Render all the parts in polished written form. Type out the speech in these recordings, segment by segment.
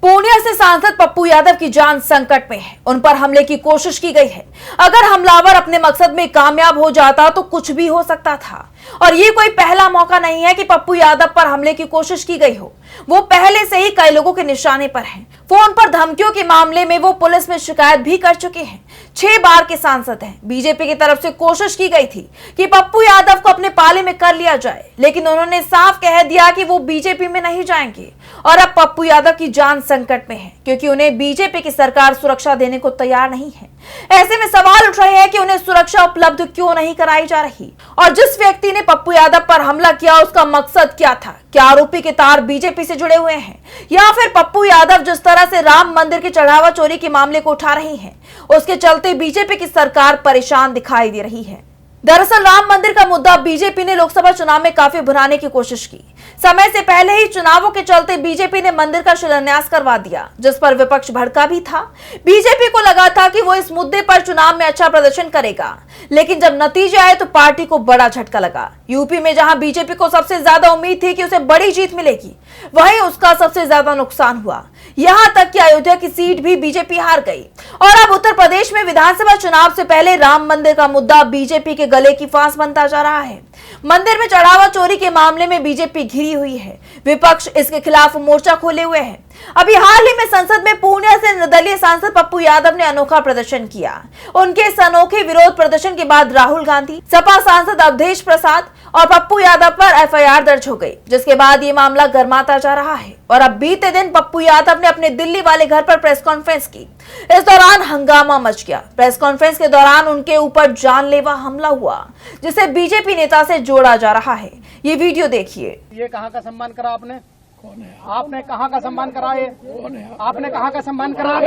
पूर्णिया से सांसद पप्पू यादव की जान संकट में है। उन पर हमले की कोशिश की गई है। अगर हमलावर अपने मकसद में कामयाब हो जाता तो कुछ भी हो सकता था और ये कोई पहला मौका नहीं है कि पप्पू यादव पर हमले की कोशिश की गई हो। वो पहले से ही कई लोगों के निशाने पर हैं। फोन पर धमकियों के मामले में वो पुलिस में शिकायत भी कर चुके हैं। 6 बार के सांसद हैं। बीजेपी की तरफ से कोशिश की गई थी कि पप्पू यादव को अपने पाले में कर लिया जाए, लेकिन उन्होंने साफ कह दिया कि वो बीजेपी में नहीं जाएंगे और अब पप्पू यादव की जान संकट में है क्योंकि उन्हें बीजेपी की सरकार सुरक्षा देने को तैयार नहीं है। ऐसे में सवाल उठ रहे हैं कि उन्हें सुरक्षा उपलब्ध क्यों नहीं कराई जा रही और जिस व्यक्ति ने पप्पू यादव पर हमला किया उसका मकसद क्या था। क्या आरोपी के तार बीजेपी से जुड़े हुए हैं या फिर पप्पू यादव जिस तरह से राम मंदिर की चढ़ावा चोरी के मामले को उठा रही है उसके चलते बीजेपी की सरकार परेशान दिखाई दे रही है। दरअसल राम मंदिर का मुद्दा बीजेपी ने लोकसभा चुनाव में काफी भुनाने की कोशिश की। समय से पहले ही चुनावों के चलते बीजेपी ने मंदिर का शिलान्यास करवा दिया, जिस पर विपक्ष भड़का भी था। बीजेपी को लगा था कि वो इस मुद्दे पर चुनाव में अच्छा प्रदर्शन करेगा, लेकिन जब नतीजे आए तो पार्टी को बड़ा झटका लगा। यूपी में जहां बीजेपी को सबसे ज्यादा उम्मीद थी कि उसे बड़ी जीत मिलेगी, वहीं उसका सबसे ज्यादा नुकसान हुआ। यहां तक कि अयोध्या की सीट भी बीजेपी हार गई और अब उत्तर प्रदेश में विधानसभा चुनाव से पहले राम मंदिर का मुद्दा बीजेपी के गले की फांस बनता जा रहा है। मंदिर में चढ़ावा चोरी के मामले में बीजेपी घिरी हुई है। विपक्ष इसके खिलाफ मोर्चा खोले हुए है। अभी हाल ही में संसद में पूर्णिया से निर्दलीय सांसद पप्पू यादव ने अनोखा प्रदर्शन किया। उनके इस अनोखे विरोध प्रदर्शन के बाद राहुल गांधी, सपा सांसद अवधेश प्रसाद और पप्पू यादव पर एफआईआर दर्ज हो गई, जिसके बाद ये मामला गर्माता जा रहा है। और अब बीते दिन पप्पू यादव ने अपने दिल्ली वाले घर पर प्रेस कॉन्फ्रेंस की। इस दौरान हंगामा मच गया। प्रेस कॉन्फ्रेंस के दौरान उनके ऊपर जानलेवा हमला हुआ, जिसे बीजेपी नेता से जोड़ा जा रहा है। ये वीडियो देखिए। ये कहाँ का सम्मान करा आपने? कौन है? आपने कहाँ का सम्मान करा? ये कौन है? आपने कहाँ का सम्मान करा?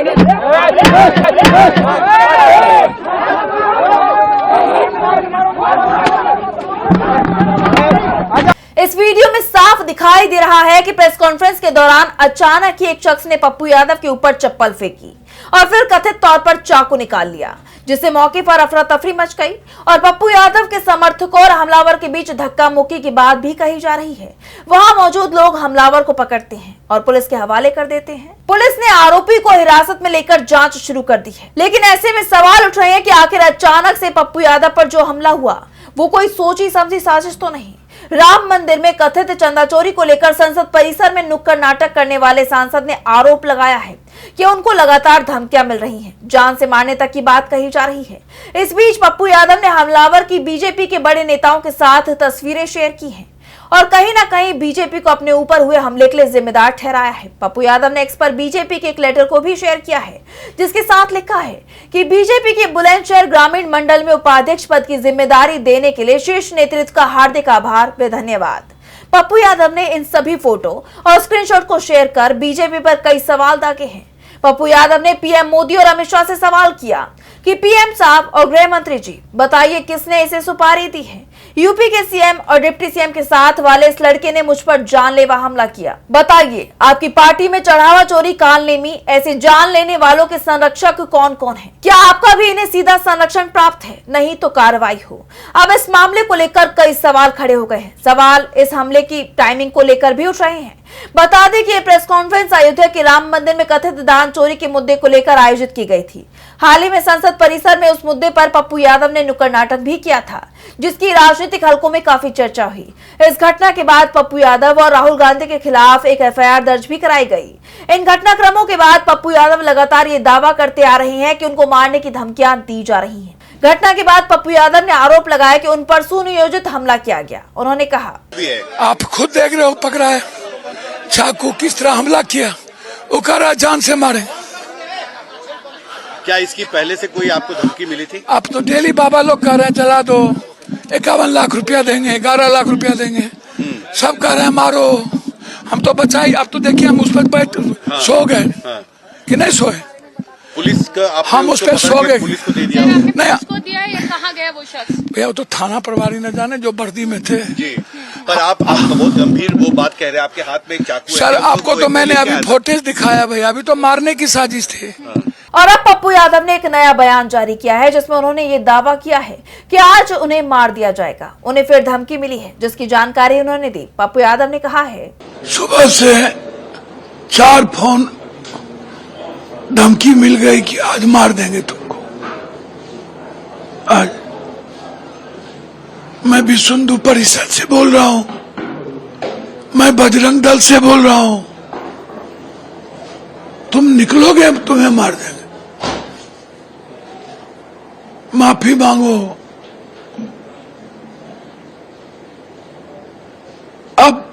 इस वीडियो में साफ दिखाई दे रहा है कि प्रेस कॉन्फ्रेंस के दौरान अचानक ही एक शख्स ने पप्पू यादव के ऊपर चप्पल फेंकी और फिर कथित तौर पर चाकू निकाल लिया, जिससे मौके पर अफरा तफरी मच गई और पप्पू यादव के समर्थकों और हमलावर के बीच धक्का मुक्की की बात भी कही जा रही है। वहां मौजूद लोग हमलावर को पकड़ते हैं और पुलिस के हवाले कर देते हैं। पुलिस ने आरोपी को हिरासत में लेकर जांच शुरू कर दी है, लेकिन ऐसे में सवाल उठ रहे हैं कि आखिर अचानक से पप्पू यादव पर जो हमला हुआ वो कोई सोची समझी साजिश तो नहीं। राम मंदिर में कथित चंदा चोरी को लेकर संसद परिसर में नुक्कड़ नाटक करने वाले सांसद ने आरोप लगाया है कि उनको लगातार धमकियां मिल रही हैं, जान से मारने तक की बात कही जा रही है। इस बीच पप्पू यादव ने हमलावर की बीजेपी के बड़े नेताओं के साथ तस्वीरें शेयर की हैं और कहीं ना कहीं बीजेपी को अपने ऊपर हुए हमले के लिए जिम्मेदार ठहराया है। पप्पू यादव ने एक्स पर बीजेपी के एक लेटर को भी शेयर किया है, जिसके साथ लिखा है कि बीजेपी के बुलंदशहर ग्रामीण मंडल में उपाध्यक्ष पद की जिम्मेदारी देने के लिए शीर्ष नेतृत्व का हार्दिक आभार व धन्यवाद। पप्पू यादव ने इन सभी फोटो और स्क्रीनशॉट को शेयर कर बीजेपी पर कई सवाल दागे हैं। पप्पू यादव ने पीएम मोदी और अमित शाह से सवाल किया कि पीएम साहब और गृह मंत्री जी, बताइए किसने इसे सुपारी दी है? यूपी के सीएम और डिप्टी सीएम के साथ वाले इस लड़के ने मुझ पर जानलेवा हमला किया। बताइए आपकी पार्टी में चढ़ावा चोरी, कालनेमी, ऐसे जान लेने वालों के संरक्षक कौन कौन है? क्या आपका भी इन्हें सीधा संरक्षण प्राप्त है? नहीं तो कार्रवाई हो। अब इस मामले को लेकर कई सवाल खड़े हो गए हैं। सवाल इस हमले की टाइमिंग को लेकर भी उठ रहे हैं। बता दें कि यह प्रेस कॉन्फ्रेंस अयोध्या के राम मंदिर में कथित दान चोरी के मुद्दे को लेकर आयोजित की गई थी। हाल ही में संसद परिसर में उस मुद्दे पर पप्पू यादव ने नुक्कड़ नाटक भी किया था, जिसकी राजनीतिक हलकों में काफी चर्चा हुई। इस घटना के बाद पप्पू यादव और राहुल गांधी के खिलाफ एक एफआईआर दर्ज भी कराई गई। इन घटनाक्रमों के बाद पप्पू यादव लगातार ये दावा करते आ रहे हैं कि उनको मारने की धमकियां दी जा रही हैं। घटना के बाद पप्पू यादव ने आरोप लगाया कि उन पर सुनियोजित हमला किया गया। उन्होंने कहा, आप खुद देख रहे हो, पकड़ा है, चाकू किस तरह हमला किया, वो कह रहा जान से मारे। क्या इसकी पहले से कोई आपको धमकी मिली थी? आप तो डेली बाबा लोग कह रहे हैं चला दो, 51 लाख रुपया देंगे, 11 लाख रुपया देंगे, सब कह रहे हैं मारो, हम तो बचाई। अब तो देखिए हम उस पर बैठ सो गए कि नहीं सोए? पुलिस का हम उस पर सो गए। पुलिस को दे दिया? नहीं, उसको दिया या कहाँ गया वो शख्स? भैया वो तो थाना प्रभारी न जाने जो वर्दी में थे जी। पर आप बहुत गंभीर वो बात कह रहे हैं, आपके हाथ में एक चाकू है। सर आपको तो मैंने अभी फुटेज दिखाया भैया, अभी तो मारने की साजिश थी। और अब पप्पू यादव ने एक नया बयान जारी किया है, जिसमें उन्होंने ये दावा किया है कि आज उन्हें मार दिया जाएगा। उन्हें फिर धमकी मिली है, जिसकी जानकारी उन्होंने दी। पप्पू यादव ने कहा है, सुबह से 4 फोन धमकी मिल गई कि आज मार देंगे तुमको। आज मैं विश्व हिंदू परिषद से बोल रहा हूं, मैं बजरंग दल से बोल रहा हूं, तुम निकलोगे हम तुम्हें मार देंगे। माफी मांगो। अब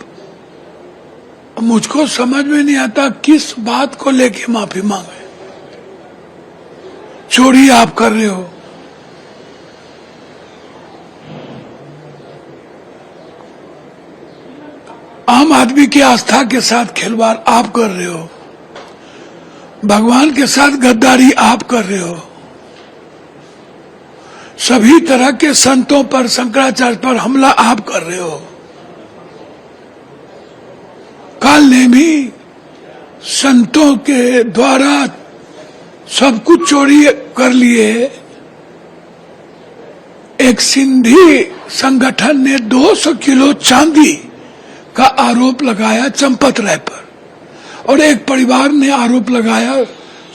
मुझको समझ में नहीं आता किस बात को लेके माफी मांगे। चोरी आप कर रहे हो, आम आदमी की आस्था के साथ खिलवाड़ आप कर रहे हो, भगवान के साथ गद्दारी आप कर रहे हो, सभी तरह के संतों पर, शंकराचार्य पर हमला आप कर रहे हो। काल ने भी संतों के द्वारा सब कुछ चोरी कर लिए। एक सिंधी संगठन ने 200 किलो चांदी का आरोप लगाया चंपत राय पर, और एक परिवार ने आरोप लगाया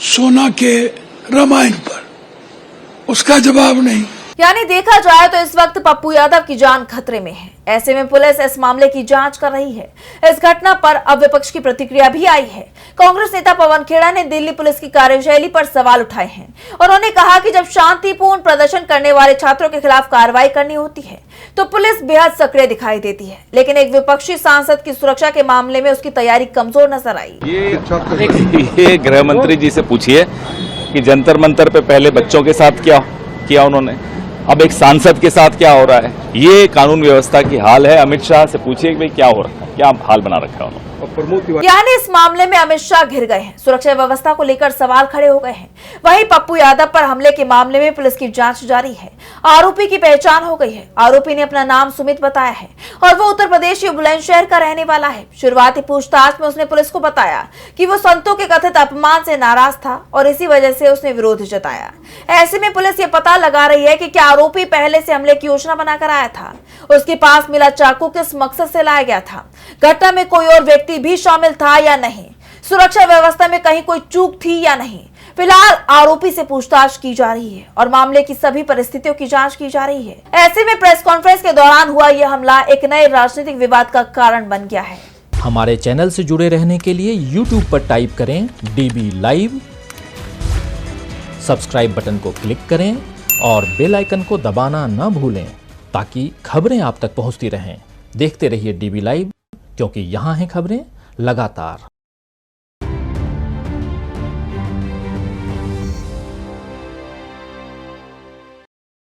सोना के रामायण पर। उसका जवाब नहीं। यानी देखा जाए तो इस वक्त पप्पू यादव की जान खतरे में है। ऐसे में पुलिस इस मामले की जांच कर रही है। इस घटना पर अब विपक्ष की प्रतिक्रिया भी आई है। कांग्रेस नेता पवन खेड़ा ने दिल्ली पुलिस की कार्यशैली पर सवाल उठाए हैं। उन्होंने कहा कि जब शांतिपूर्ण प्रदर्शन करने वाले छात्रों के खिलाफ कार्रवाई करनी होती है तो पुलिस बेहद सक्रिय दिखाई देती है, लेकिन एक विपक्षी सांसद की सुरक्षा के मामले में उसकी तैयारी कमजोर नजर आई। ये गृह मंत्री जी से पूछिए कि जंतर मंतर पे पहले बच्चों के साथ क्या किया उन्होंने, अब एक सांसद के साथ क्या हो रहा है। ये कानून व्यवस्था की हाल है। अमित शाह से पूछिए कि भाई क्या हो रहा है, क्या हाल बना रखा है उन्होंने। यानी इस मामले में अमित शाह घिर गए हैं, सुरक्षा व्यवस्था को लेकर सवाल खड़े हो गए हैं। वहीं पप्पू यादव पर हमले के मामले में पुलिस की जांच जारी है। आरोपी की पहचान हो गई है। आरोपी ने अपना नाम सुमित बताया है और वो उत्तर प्रदेश के बुलंदशहर का रहने वाला है। शुरुआती पूछताछ में उसने पुलिस को बताया कि वो संतों के कथित अपमान से नाराज था और इसी वजह से उसने विरोध जताया। ऐसे में पुलिस ये पता लगा रही है कि क्या आरोपी पहले से हमले की योजना बनाकर आया था, उसके पास मिला चाकू किस मकसद से लाया गया था, घटना में कोई और व्यक्ति भी शामिल था या नहीं, सुरक्षा व्यवस्था में कहीं कोई चूक थी या नहीं। फिलहाल आरोपी से पूछताछ की जा रही है और मामले की सभी परिस्थितियों की जांच की जा रही है। ऐसे में प्रेस कॉन्फ्रेंस के दौरान हुआ यह हमला एक नए राजनीतिक विवाद का कारण बन गया है। हमारे चैनल से जुड़े रहने के लिए YouTube पर टाइप करें DB Live, सब्सक्राइब बटन को क्लिक करें और बेल आइकन को दबाना न भूलें ताकि खबरें आप तक पहुंचती रहें। देखते रहिए DB Live, क्योंकि यहाँ हैं खबरें लगातार।